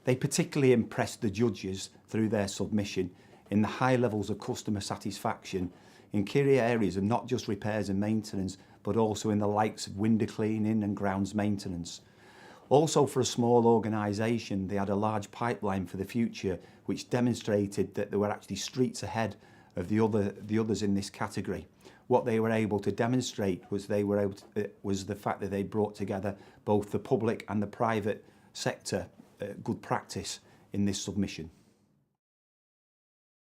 They particularly impressed the judges through their submission in the high levels of customer satisfaction in key areas of not just repairs and maintenance, but also in the likes of window cleaning and grounds maintenance. Also, for a small organisation, they had a large pipeline for the future, which demonstrated that they were actually streets ahead of the others in this category. What they were able to demonstrate was the fact that they brought together both the public and the private sector good practice in this submission.